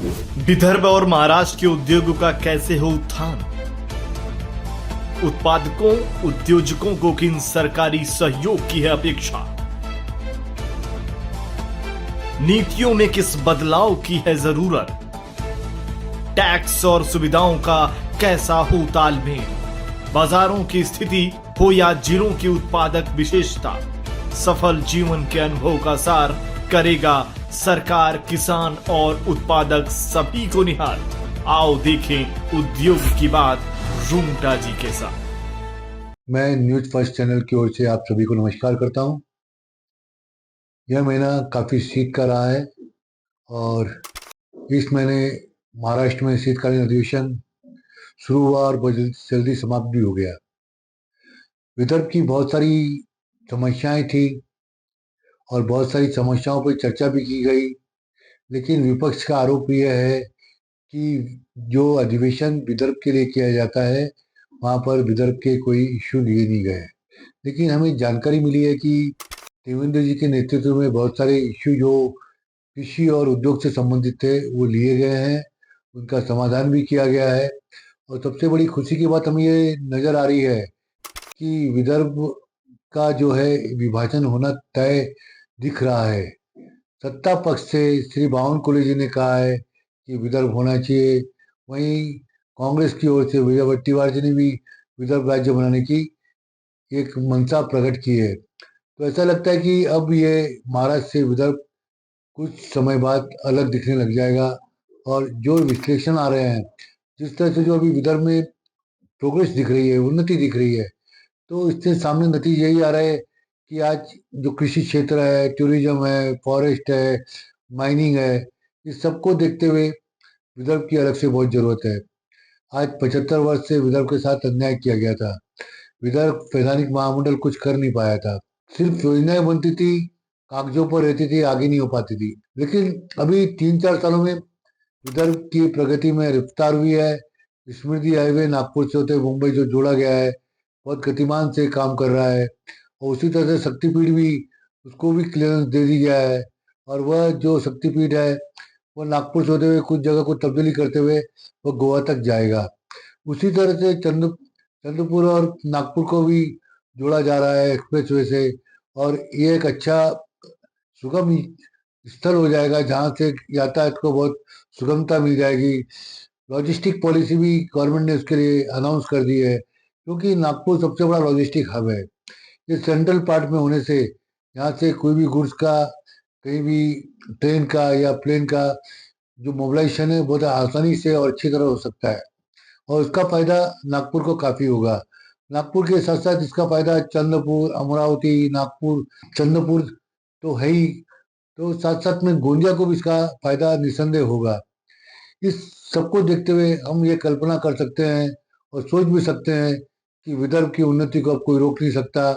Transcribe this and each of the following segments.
विदर्भ और महाराष्ट्र के उद्योगों का कैसे हो उत्थान? उत्पादकों उद्योजकों को किन सरकारी सहयोग की है अपेक्षा? नीतियों में किस बदलाव की है जरूरत? टैक्स और सुविधाओं का कैसा हो तालमेल? बाजारों की स्थिति हो या जिलों की उत्पादक विशेषता, सफल जीवन के अनुभव का सार करेगा सरकार, किसान और उत्पादक सभी को निहाल। आओ देखें उद्योग की बात रूंगटा जी के साथ। मैं न्यूज फर्स्ट चैनल की ओर से आप सभी को नमस्कार करता हूं। यह महीना काफ़ी शीत का रहा है और इस महीने महाराष्ट्र में शीतकालीन अधिवेशन शुरू हुआ और बहुत जल्दी समाप्त भी हो गया। विदर्भ की बहुत सारी समस्याएं थी और बहुत सारी समस्याओं पर चर्चा भी की गई, लेकिन विपक्ष का आरोप यह है कि जो अधिवेशन विदर्भ के लिए किया जाता है वहाँ पर विदर्भ के कोई इश्यू लिए नहीं गए। लेकिन हमें जानकारी मिली है कि देवेंद्र जी के नेतृत्व में बहुत सारे इश्यू जो कृषि और उद्योग से संबंधित थे वो लिए गए हैं, उनका समाधान भी किया गया है। और सबसे बड़ी खुशी की बात हमें ये नज़र आ रही है कि विदर्भ का जो है विभाजन होना तय दिख रहा है। सत्ता पक्ष से श्री बावनकुळे जी ने कहा है कि विदर्भ होना चाहिए, वहीं कांग्रेस की ओर से विजय वट्टीवार जी ने भी विदर्भ राज्य बनाने की एक मंशा प्रकट की है। तो ऐसा लगता है कि अब ये महाराष्ट्र से विदर्भ कुछ समय बाद अलग दिखने लग जाएगा। और जो विश्लेषण आ रहे हैं, जिस तरह से जो अभी विदर्भ में प्रोग्रेस दिख रही है, उन्नति दिख रही है, तो इससे सामने नतीजा यही आ रहा है कि आज जो कृषि क्षेत्र है, टूरिज्म है, फॉरेस्ट है, माइनिंग है, इस सबको देखते हुए विदर्भ की अलग से बहुत जरूरत है। आज 75 वर्ष से विदर्भ के साथ अन्याय किया गया था। विदर्भ वैधानिक महामंडल कुछ कर नहीं पाया था, सिर्फ योजनाएं बनती थी, कागजों पर रहती थी, आगे नहीं हो पाती थी। लेकिन अभी 3-4 सालों में विदर्भ की प्रगति में रफ्तार हुई है। स्मृति हाईवे नागपुर से होते हुए मुंबई जो जोड़ा गया है, बहुत गतिमान से काम कर रहा है। और उसी तरह से शक्तिपीठ भी, उसको भी क्लियरेंस दे दी गया है। और वह जो शक्तिपीठ है वो नागपुर से होते हुए कुछ जगह को तब्दीली करते हुए वह गोवा तक जाएगा। उसी तरह से चंद्रपुर और नागपुर को भी जोड़ा जा रहा है एक्सप्रेसवे से। और ये एक अच्छा सुगम स्थल हो जाएगा जहाँ से यातायात को बहुत सुगमता मिल जाएगी। लॉजिस्टिक पॉलिसी भी गवर्नमेंट ने उसके लिए अनाउंस कर दी है, क्योंकि नागपुर सबसे बड़ा लॉजिस्टिक हब है। ये सेंट्रल पार्ट में होने से यहाँ से कोई भी गुड्स का, कहीं भी ट्रेन का या प्लेन का जो मोबिलाइजेशन है बहुत आसानी से और अच्छी तरह हो सकता है। और उसका फायदा नागपुर को काफी होगा। नागपुर के साथ साथ इसका फायदा चंद्रपुर, अमरावती, नागपुर, चंद्रपुर तो है ही, तो साथ साथ में गोंदिया को भी इसका फायदा निसंदेह होगा। इस सबको देखते हुए हम ये कल्पना कर सकते हैं और सोच भी सकते हैं कि विदर्भ की उन्नति को अब कोई रोक नहीं सकता।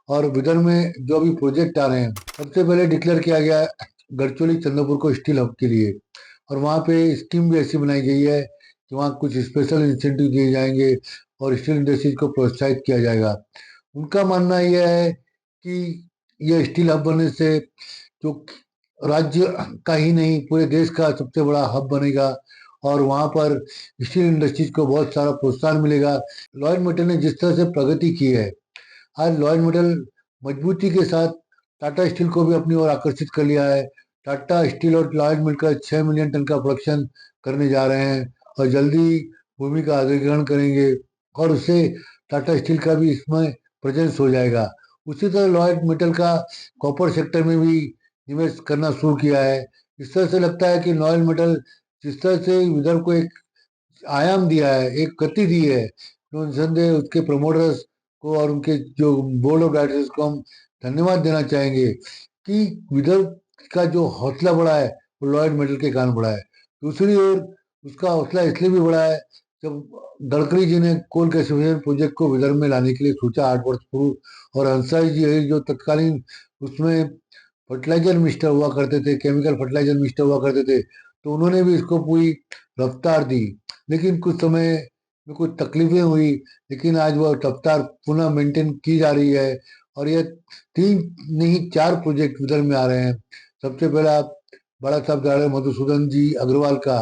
और विदर्भ में जो अभी प्रोजेक्ट आ रहे हैं, सबसे पहले डिक्लेयर किया गया है गढ़चिरौली चंद्रपुर को स्टील हब के लिए। और वहाँ पे स्कीम भी ऐसी बनाई गई है कि वहाँ कुछ स्पेशल इंसेंटिव दिए जाएंगे और स्टील इंडस्ट्रीज को प्रोत्साहित किया जाएगा। उनका मानना यह है कि यह स्टील हब बनने से जो राज्य का ही नहीं पूरे देश का सबसे बड़ा हब बनेगा और वहाँ पर स्टील इंडस्ट्रीज को बहुत सारा प्रोत्साहन मिलेगा। लॉयड मेटल ने जिस तरह से प्रगति की है, आज लॉयड मेटल मजबूती के साथ टाटा स्टील को भी अपनी ओर आकर्षित कर लिया है। टाटा स्टील और लॉयड मिलकर 6 मिलियन टन का प्रोडक्शन करने जा रहे हैं और जल्दी भूमि का अधिग्रहण करेंगे और उससे टाटा स्टील का भी इसमें प्रेजेंस हो जाएगा। उसी तरह लॉयड मेटल का कॉपर सेक्टर में भी निवेश करना शुरू किया है। इस तरह से लगता है कि लॉयड मेटल जिस तरह से विदर्भ को एक आयाम दिया है, एक गति दी है, तो निसंदेह उसके प्रमोटर्स को और उनके जो बोर्ड ऑफ डायरेक्टर्स को हम धन्यवाद देना चाहेंगे कि विदर्भ का जो हौसला बढ़ा है वो लॉयड मेटल के कारण बढ़ा है। दूसरी ओर उसका हौसला इसलिए भी बढ़ा है जब गडकरी जी ने कोल गैसिफिकेशन प्रोजेक्ट को विदर्भ में लाने के लिए सोचा 8 वर्ष पूर्व, और हंसराज जी है जो तत्कालीन उसमें फर्टिलाइजर मिनिस्टर हुआ करते थे, केमिकल फर्टिलाइजर मिनिस्टर हुआ करते थे, तो उन्होंने भी इसको पूरी रफ्तार दी। लेकिन कुछ समय में कुछ तकलीफें हुई, लेकिन आज वह रफ्तार पुनः मेंटेन की जा रही है और ये 3 नहीं 4 प्रोजेक्ट विदर्भ में आ रहे हैं। सबसे पहला बड़ा साहब जा रहे हैं मधुसूदन जी अग्रवाल का।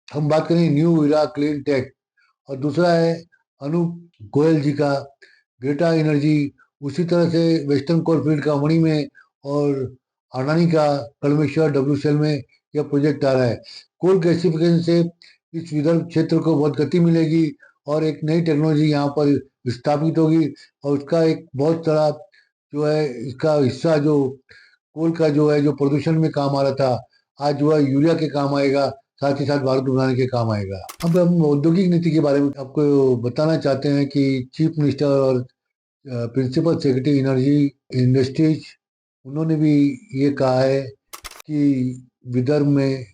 हम बात करें न्यू इरा क्लीन टेक, और दूसरा है अनूप गोयल जी का ग्रेटा एनर्जी। उसी तरह से वेस्टर्न कोलफील्ड का मणि में और अडानी का कड़मेश्वर डब्ल्यूसीएल में यह प्रोजेक्ट आ रहा है। कोल गैसिफिकेशन से इस विदर्भ क्षेत्र को बहुत गति मिलेगी और एक नई टेक्नोलॉजी यहाँ पर स्थापित होगी, और उसका एक बहुत सारा जो है इसका हिस्सा जो कोल का जो है जो प्रदूषण में काम आ रहा था, आज जो है यूरिया के काम आएगा, साथ ही साथ भारत बनाने के काम आएगा। अब हम औद्योगिक नीति के बारे में आपको बताना चाहते हैं कि चीफ मिनिस्टर और प्रिंसिपल सेक्रेटरी एनर्जी इंडस्ट्रीज, उन्होंने भी ये कहा है कि विदर्भ में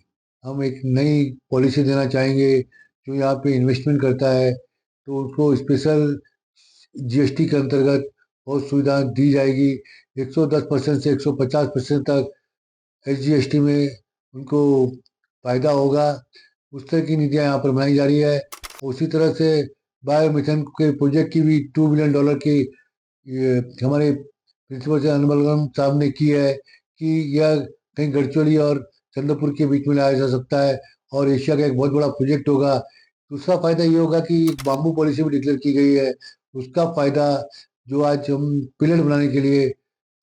हम एक नई पॉलिसी देना चाहेंगे। जो यहाँ पे इन्वेस्टमेंट करता है तो उसको स्पेशल जीएसटी के अंतर्गत बहुत सुविधा दी जाएगी। 110% से 150% तक एसजीएसटी में उनको फायदा होगा। उस तरह की नीतियाँ यहाँ पर बनाई जा रही है। उसी तरह से बायोमिथेन के प्रोजेक्ट की भी $2 बिलियन की ये हमारे प्रिंसिपल से अनबलगम साहब ने की है कि यह कहीं गडचिरोली और चंद्रपुर के बीच में लाया जा सकता है और एशिया का एक बहुत बड़ा प्रोजेक्ट होगा। दूसरा फायदा ये होगा कि एक बाम्बू पॉलिसी भी डिक्लेयर की गई है। उसका फायदा जो आज हम पिलर बनाने के लिए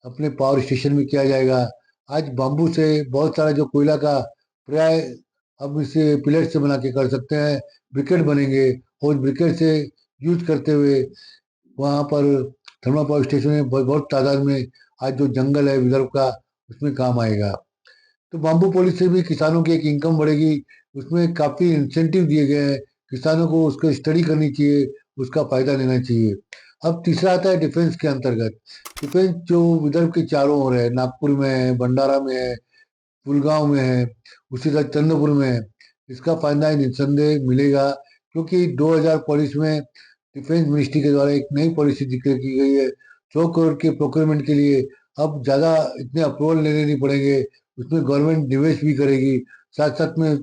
अपने पावर स्टेशन में किया जाएगा। आज बाम्बू से बहुत सारा जो कोयला का पर्याय अब इसे पिलर से बना के कर सकते हैं, ब्रिकेट बनेंगे और ब्रिकेट से यूज करते हुए वहाँ पर थर्मल पावर स्टेशन में बहुत बहुत तादाद में आज जो जंगल है विदर्भ का उसमें काम आएगा। तो बाम्बू पॉलिसी से भी किसानों की एक इनकम बढ़ेगी। उसमें काफी इंसेंटिव दिए गए हैं, किसानों को उसको स्टडी करनी चाहिए, उसका फायदा लेना चाहिए। अब तीसरा आता है डिफेंस के अंतर्गत। डिफेंस जो विदर्भ के चारों ओर है, नागपुर में है, भंडारा में है, पुलगांव में है, उसी तरह चंद्रपुर में है। इसका फायदा निस्संदेह मिलेगा क्योंकि 2022 में डिफेंस मिनिस्ट्री के द्वारा एक नई पॉलिसी डिक्लेयर की गई है। 100 करोड़ के प्रोक्योरमेंट के लिए अब ज्यादा इतने अप्रूवल लेने नहीं पड़ेंगे, उसमें गवर्नमेंट निवेश भी करेगी, साथ साथ में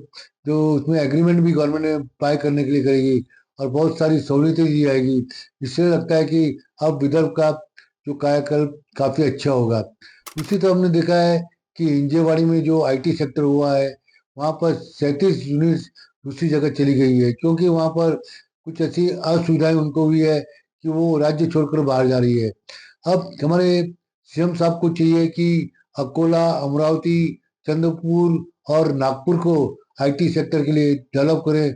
जो उसमें एग्रीमेंट भी गवर्नमेंट ने पाई करने के लिए करेगी और बहुत सारी सहूलियतें दी जाएगी। इससे लगता है कि अब विदर्भ का जो कायाकल्प काफी अच्छा होगा। दूसरी तरफ हमने देखा है कि हिंजेवाड़ी में जो आईटी सेक्टर हुआ है, वहाँ पर 37 यूनिट्स दूसरी जगह चली गई है क्योंकि वहाँ पर कुछ ऐसी असुविधाएं उनको हुई है कि वो राज्य छोड़कर बाहर जा रही है। अब हमारे सीएम साहब को चाहिए कि अकोला, अमरावती, चंद्रपुर और नागपुर को आईटी सेक्टर के लिए डेवलप करें।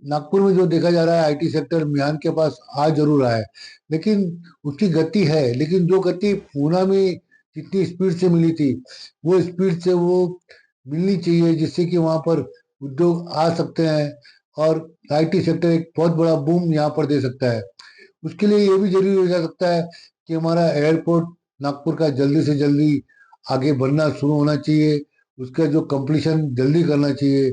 नागपुर में जो देखा जा रहा है आईटी सेक्टर मियान के पास आ जरूर रहा है, लेकिन उसकी गति है, लेकिन जो गति पूना में जितनी स्पीड से मिली थी वो स्पीड से वो मिलनी चाहिए, जिससे कि वहां पर उद्योग आ सकते हैं और आईटी सेक्टर एक बहुत बड़ा बूम यहाँ पर दे सकता है। उसके लिए ये भी जरूरी हो जा सकता है कि हमारा एयरपोर्ट नागपुर का जल्दी से जल्दी आगे बढ़ना शुरू होना चाहिए, उसका जो कंप्लीशन जल्दी करना चाहिए।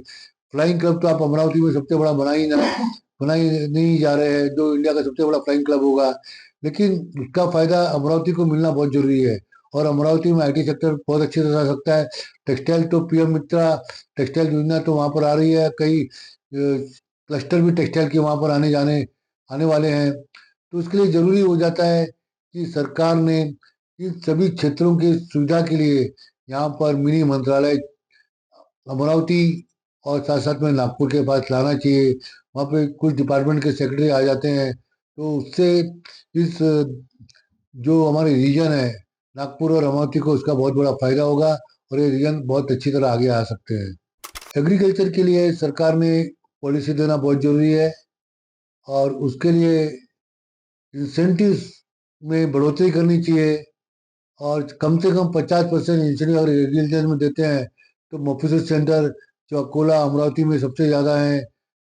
फ्लाइंग क्लब तो आप अमरावती में सबसे बड़ा बना ही नहीं जा रहे हैं, जो इंडिया का सबसे बड़ा फ्लाइंग क्लब होगा, लेकिन उसका फायदा अमरावती को मिलना बहुत जरूरी है और अमरावती में आईटी सेक्टर बहुत अच्छे से आ सकता है। टेक्सटाइल तो पीएम मित्रा टेक्सटाइल योजना तो वहां पर आ रही है, कई क्लस्टर भी टेक्सटाइल के वहां पर आने वाले हैं। तो उसके लिए जरूरी हो जाता है कि सरकार ने इन सभी क्षेत्रों की सुविधा के लिए यहाँ पर मिनी मंत्रालय अमरावती और साथ साथ में नागपुर के पास लाना चाहिए। वहाँ पे कुछ डिपार्टमेंट के सेक्रेटरी आ जाते हैं, तो उससे इस जो हमारे रीजन है नागपुर और अमरावती को उसका बहुत बड़ा फायदा होगा और ये रीजन बहुत अच्छी तरह आगे आ सकते हैं। एग्रीकल्चर के लिए सरकार ने पॉलिसी देना बहुत जरूरी है और उसके लिए इंसेंटिव्स में बढ़ोतरी करनी चाहिए और कम से कम 50% इंसेंटिव अगर एग्रीकल्चर में देते हैं तो मोफिसर सेंटर जो अकोला अमरावती में सबसे ज़्यादा है,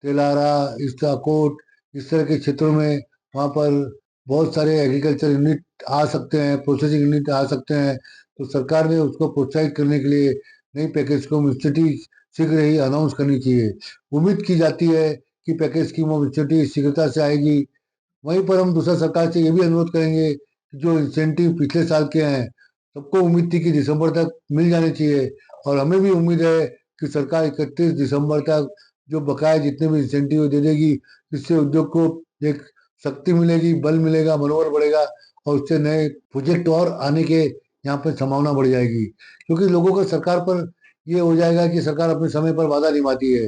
तेलारा, इसकाकोट, इस तरह के क्षेत्रों में वहाँ पर बहुत सारे एग्रीकल्चर यूनिट आ सकते हैं, प्रोसेसिंग यूनिट आ सकते हैं। तो सरकार ने उसको प्रोत्साहित करने के लिए नई पैकेज को इंस्टीट्यूट शीघ्र ही अनाउंस करनी चाहिए। उम्मीद की जाती है कि पैकेज स्कीम ऑफ इंस्टीट्यूट शीघ्रता से आएगी। वहीं पर हम दूसरा सरकार से ये भी अनुरोध करेंगे कि जो इंसेंटिव पिछले साल के हैं, सबको उम्मीद थी कि दिसंबर तक मिल जाने चाहिए और हमें भी उम्मीद है कि सरकार 31 दिसंबर तक जो बकाया जितने भी इंसेंटिव दे देगी, इससे उद्योग को एक शक्ति मिलेगी, बल मिलेगा, मनोबल बढ़ेगा और उससे नए प्रोजेक्ट और आने के यहाँ पर संभावना बढ़ जाएगी, क्योंकि लोगों का सरकार पर ये हो जाएगा कि सरकार अपने समय पर वादा निभाती है।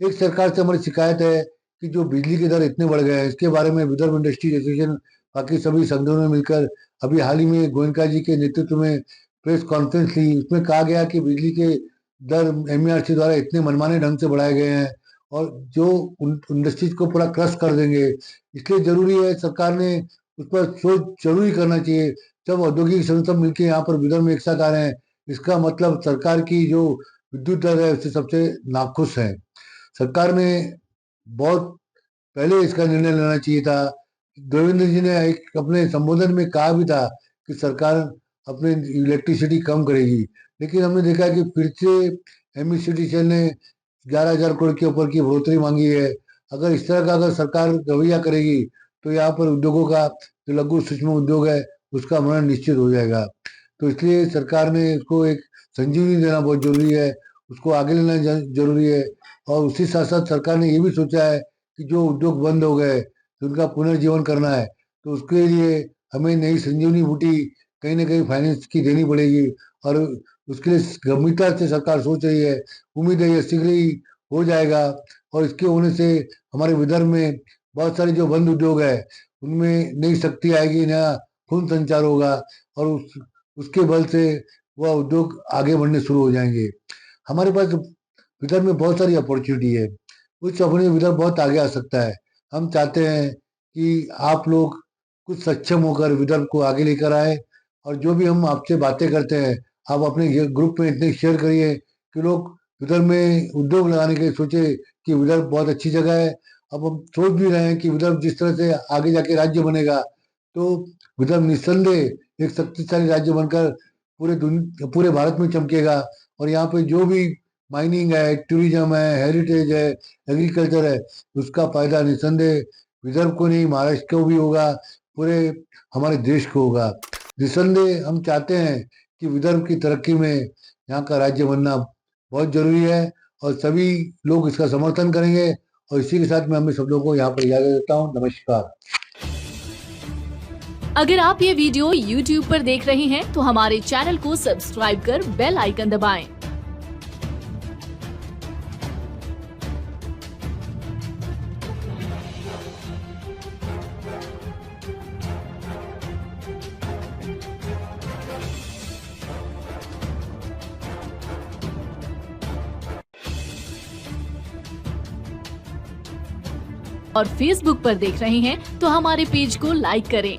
एक सरकार से हमारी शिकायत है कि जो बिजली के दर इतने बढ़ गए हैं, इसके बारे में विदर्भ इंडस्ट्रीज एसोसिएशन बाकी सभी संगठनों ने मिलकर अभी हाल ही में गोयनका जी के नेतृत्व में प्रेस कॉन्फ्रेंस ली। उसमें कहा गया कि बिजली के दर MERC द्वारा इतने मनमाने ढंग से बढ़ाए गए हैं और जो इंडस्ट्रीज को पूरा क्रश कर देंगे। इसलिए जरूरी है, सरकार ने उस पर सोच जरूरी करना चाहिए। जब औद्योगिक संगठन मिलकर यहाँ पर विदर्भ में एक साथ आ रहे हैं, इसका मतलब सरकार की जो विद्युत दर है उससे सबसे नाखुश है। सरकार ने बहुत पहले इसका निर्णय लेना चाहिए था। देवेंद्र जी ने एक अपने संबोधन में कहा भी था कि सरकार अपने इलेक्ट्रिसिटी कम करेगी, लेकिन हमने देखा कि फिर से MECTCL ने 11,000 करोड़ के ऊपर की बढ़ोतरी मांगी है। अगर इस तरह का अगर सरकार रवैया करेगी तो यहाँ पर उद्योगों का, जो लघु सूक्ष्म उद्योग है, उसका मरण निश्चित हो जाएगा। तो इसलिए सरकार ने इसको एक संजीवनी देना बहुत जरूरी है, उसको आगे लेना जरूरी है। और उसी साथ साथ सरकार ने ये भी सोचा है कि जो उद्योग बंद हो गए तो उनका पुनर्जीवन करना है, तो उसके लिए हमें नई संजीवनी बूटी कहीं ना कहीं फाइनेंस की देनी पड़ेगी और उसके लिए गंभीरता से सरकार सोच रही है। उम्मीद है ये शीघ्र ही हो जाएगा और इसके होने से हमारे विदर्भ में बहुत सारे जो बंद उद्योग है उनमें नई शक्ति आएगी, नया खून संचार होगा और उसके बल से वह उद्योग आगे बढ़ने शुरू हो जाएंगे। हमारे पास विदर्भ में बहुत सारी अपॉर्चुनिटी है, उस अपने विदर्भ बहुत आगे आ सकता है। हम चाहते हैं कि आप लोग कुछ सक्षम होकर विदर्भ को आगे लेकर आए और जो भी हम आपसे बातें करते हैं आप अपने ग्रुप में इतने शेयर करिए कि लोग विदर्भ में उद्योग लगाने के लिए सोचे कि विदर्भ बहुत अच्छी जगह है। अब हम सोच भी रहे हैं कि विदर्भ जिस तरह से आगे जाके राज्य बनेगा तो विदर्भ निस्संदेह एक शक्तिशाली राज्य बनकर पूरे भारत में चमकेगा। और यहाँ पे जो भी माइनिंग है, टूरिज्म है, हेरिटेज है, एग्रीकल्चर है, उसका फायदा निस्संदेह विदर्भ को नहीं, महाराष्ट्र को भी होगा, पूरे हमारे देश को होगा। निस्संदेह हम चाहते हैं कि विदर्भ की तरक्की में यहाँ का राज्य बनना बहुत जरूरी है और सभी लोग इसका समर्थन करेंगे। और इसी के साथ मैं हमें सब लोगों को यहाँ पर इजाजत देता हूँ। नमस्कार। अगर आप ये वीडियो YouTube पर देख रहे हैं तो हमारे चैनल को सब्सक्राइब कर बेल आइकन दबाएं। और Facebook पर देख रहे हैं तो हमारे पेज को लाइक करें।